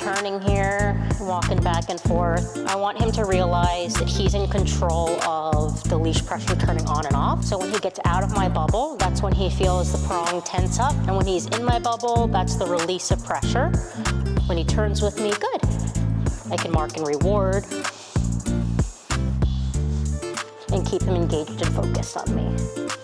turning here, walking back and forth. I want him to realize that he's in control of the leash pressure turning on and off. So when he gets out of my bubble, that's when he feels the prong tense up. And when he's in my bubble, that's the release of pressure. When he turns with me, good. I can mark and reward and keep him engaged and focused on me.